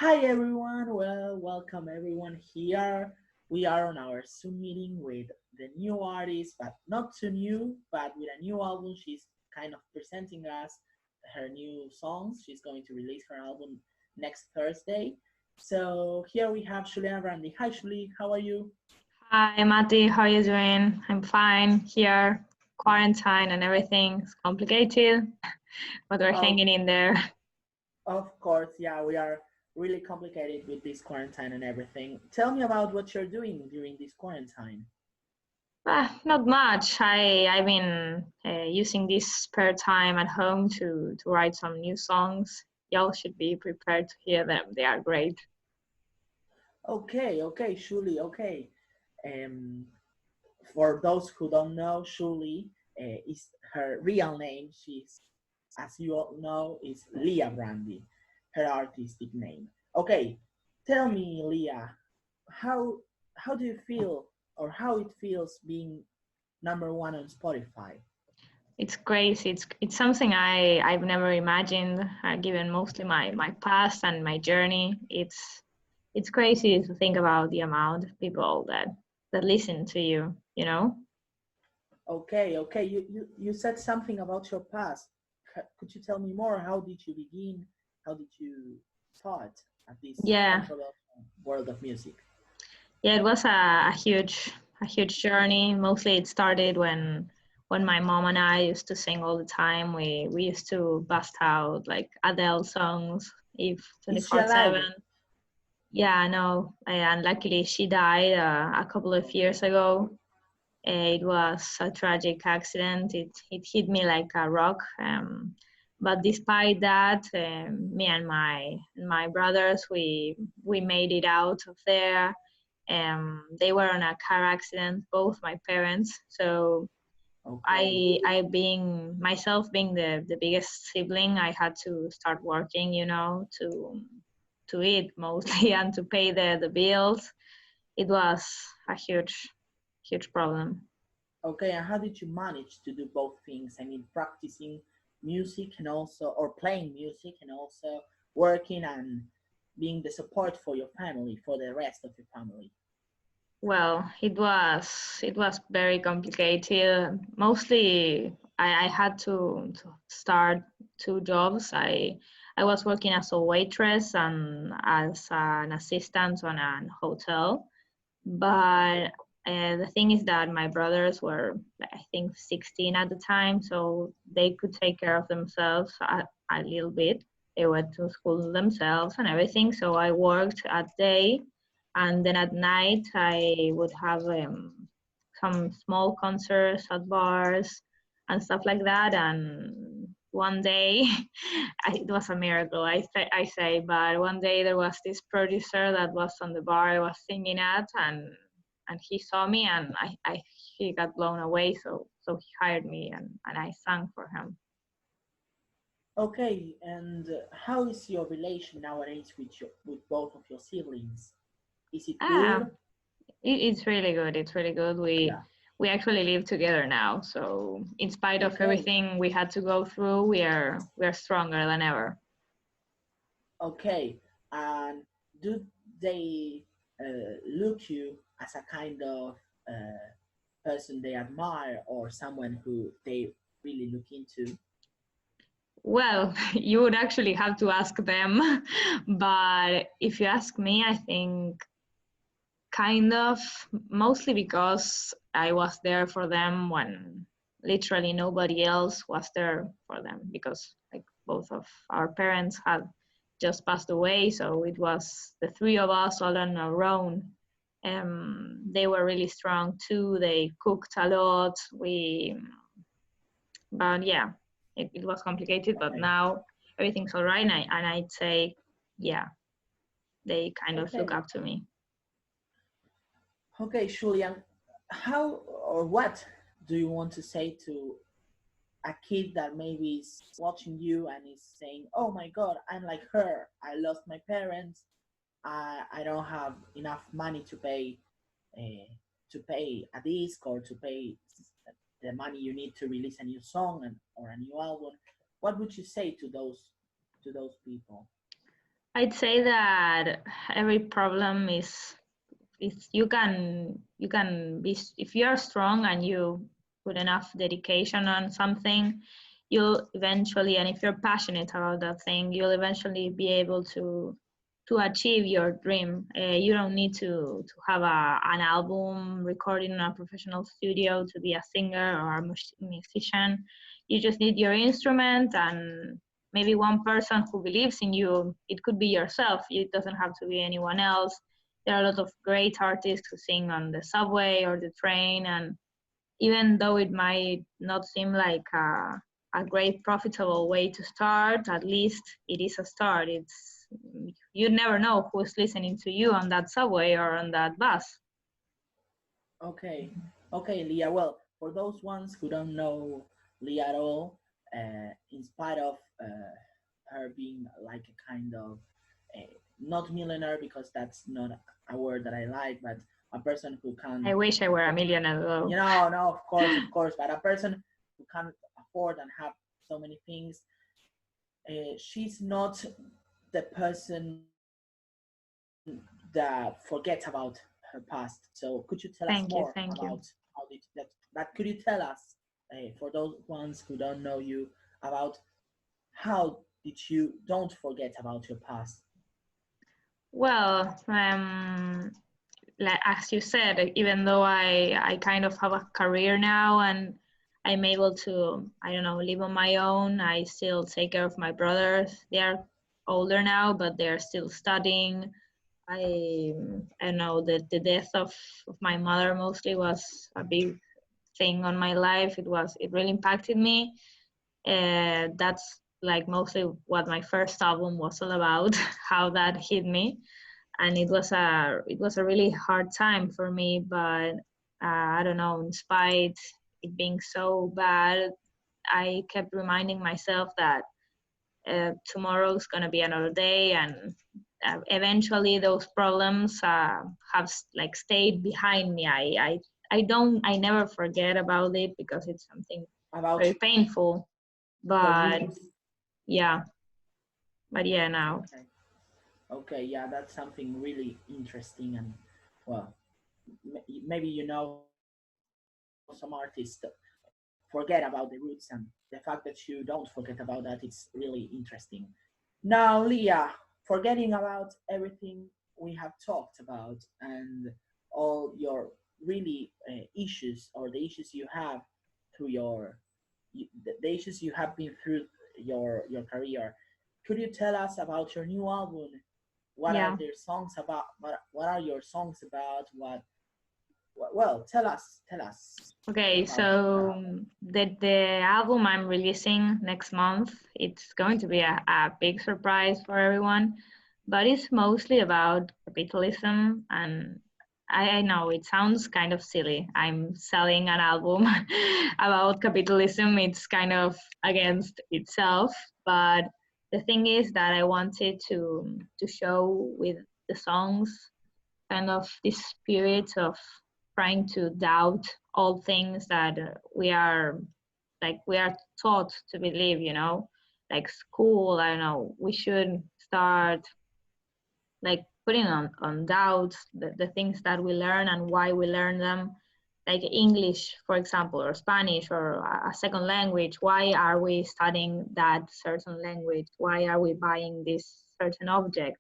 Hi everyone, welcome everyone here. We are on our Zoom meeting with the new artist, but not too new, but with a new album. She's kind of presenting us her new songs. She's going to release her album next Thursday. So here we have Lia Brandi. Hi Julie, how are you? Hi, Mati. How are you doing? I'm fine here. Quarantine and everything is complicated, but we're Oh, hanging in there. of course, yeah, we are really complicated with this quarantine and everything. Tell me about what you're doing during this quarantine. Not much. I've been using this spare time at home to write some new songs. Y'all should be prepared to hear them. They are great. Okay, Julie, okay. Um, for those who don't know, Julie is her real name. She's, as you all know, is Lia Brandi, her artistic name. Okay, tell me, Lia, how how do you feel, or how it feels being number one on Spotify? It's crazy. It's something I've never imagined, given mostly my past and my journey. It's crazy to think about the amount of people that listen to you, you know? Okay. You said something about your past. Could you tell me more? How did you begin? How did you start at this Yeah. controversial world of music? Yeah, it was a huge journey. Mostly it started when my mom and I used to sing all the time. We used to bust out like Adele songs if Is she alive? 24/7. Yeah, I know. And luckily she died a couple of years ago. It was a tragic accident. It hit me like a rock. But despite that, me and my brothers, we made it out of there. They were on a car accident, both my parents. So Okay. I being myself being the biggest sibling, I had to start working, to eat mostly and to pay the bills. It was a huge problem. Okay, and how did you manage to do both things? I mean, practicing music and also, or playing music and also working and being the support for your family, for the rest of your family. Well, it was very complicated. Mostly, I had to start two jobs. I was working as a waitress and as an assistant on a hotel. But the thing is that my brothers were, I think, 16 at the time, so they could take care of themselves a little bit. They went to school themselves and everything. So I worked at day, and then at night I would have some small concerts at bars and stuff like that. And one day, it was a miracle, I say, but one day there was this producer that was on the bar I was singing at, and he saw me, and he got blown away. So he hired me, and I sang for him. Okay, and how is your relation nowadays with both of your siblings? Is it Ah, good? it's really good. It's really good. We Yeah. we actually live together now. So in spite of Okay. everything we had to go through, we are stronger than ever. Okay. And do they look you as a kind of person they admire or someone who they really look into? Well, you would actually have to ask them. But if you ask me, I think kind of, mostly because I was there for them when literally nobody else was there for them, because like both of our parents had just passed away. So it was the three of us all on our own. They were really strong too. They cooked a lot. But yeah, it was complicated, but Okay. now everything's all right. And I'd say, yeah, they kind of look Okay. up to me. Okay, Julian, how or what do you want to say to a kid that maybe is watching you and is saying, "Oh my God, I'm like her. I lost my parents. I don't have enough money uh, to pay a disc or to pay the money you need to release a new song or a new album." What would you say to those people? I'd say that every problem is you can be, if you're strong and you put enough dedication on something, you'll eventually, and if you're passionate about that thing, you'll eventually be able to achieve your dream. You don't need to have an album recording in a professional studio to be a singer or a musician. You just need your instrument and maybe one person who believes in you. It could be yourself. It doesn't have to be anyone else. There are a lot of great artists who sing on the subway or the train, and even though it might not seem like a great profitable way to start, at least it is a start. It's, you never know who's listening to you on that subway or on that bus. Okay, okay, Leah. Well, for those ones who don't know Leah at all, in spite of her being like a kind of not millionaire, because that's not a word that I like, but a person who can I wish I were a afford, millionaire though. no, of course, but a person who can afford and have so many things, she's not the person that forgets about her past. So could you tell us more Thank you, about thank you. how did that could you tell us, for those ones who don't know you, about how did you don't forget about your past? Well, like as you said, even though I kind of have a career now and I'm able to, I don't know, live on my own, I still take care of my brothers. They are older now, but they're still studying. I know that the death of my mother mostly was a big thing on my life. It really impacted me. That's like mostly what my first album was all about, how that hit me, and it was a really hard time for me. But I don't know, in spite it being so bad, I kept reminding myself that tomorrow's gonna be another day, and eventually those problems have like stayed behind me. I never forget about it because it's something About very painful. your But roots? yeah, but yeah, now Okay, okay, yeah, that's something really interesting. And well, maybe some artists forget about the roots, and the fact that you don't forget about that, it's really interesting. Now, Leah, forgetting about everything we have talked about and all your really issues, or the issues you have through the issues you have been through your career, could you tell us about your new album? What are yeah. their songs about? What are your songs about? Well, tell us Okay, about that so album. the album I'm releasing next month, it's going to be a big surprise for everyone, but it's mostly about capitalism. And I know it sounds kind of silly. I'm selling an album about capitalism. It's kind of against itself, but the thing is that I wanted to show with the songs kind of this spirit of trying to doubt all things that we are taught to believe, like school. I don't know, we should start like putting on doubt the things that we learn and why we learn them, like English, for example, or Spanish, or a second language. Why are we studying that certain language? Why are we buying this certain object?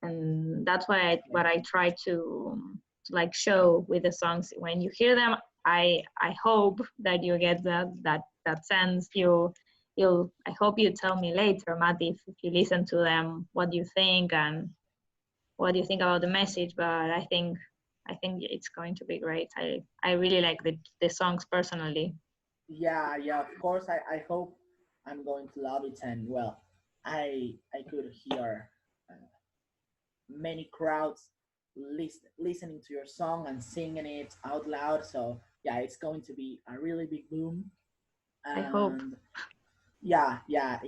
And that's what I try to like show with the songs. When you hear them, I hope that you get that sense. I hope you tell me later, Matt, if you listen to them, what do you think, and what do you think about the message. But I think it's going to be great. I really like the songs personally. Yeah, yeah, of course. I hope I'm going to love it. And well, I could hear uh, many crowds listening to your song and singing it out loud. So yeah, it's going to be a really big boom. I hope. And yeah, yeah,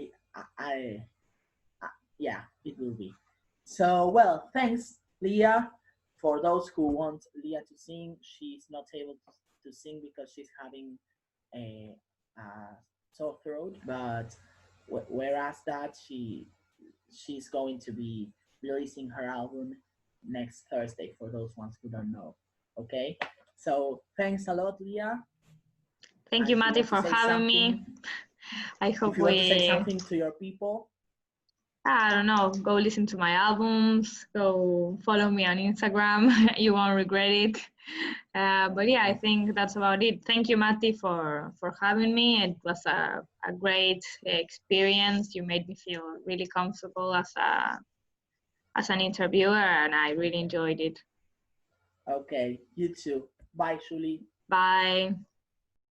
I yeah, it will be. So well, thanks, Leah. For those who want Leah to sing, she's not able to sing because she's having a sore throat. But whereas that, she's going to be releasing her album next Thursday for those ones who don't know. Okay, so thanks a lot, Lia. Thank And you, if you Mati, want to for say having something, me. I if hope you want to say we, something to your people, I don't know, go listen to my albums, go follow me on Instagram. You won't regret it. But yeah, I think that's about it. Thank you, Mati, for having me. It was a great experience. You made me feel really comfortable as an interviewer, and I really enjoyed it. okay, you too. Bye, Julie. Bye.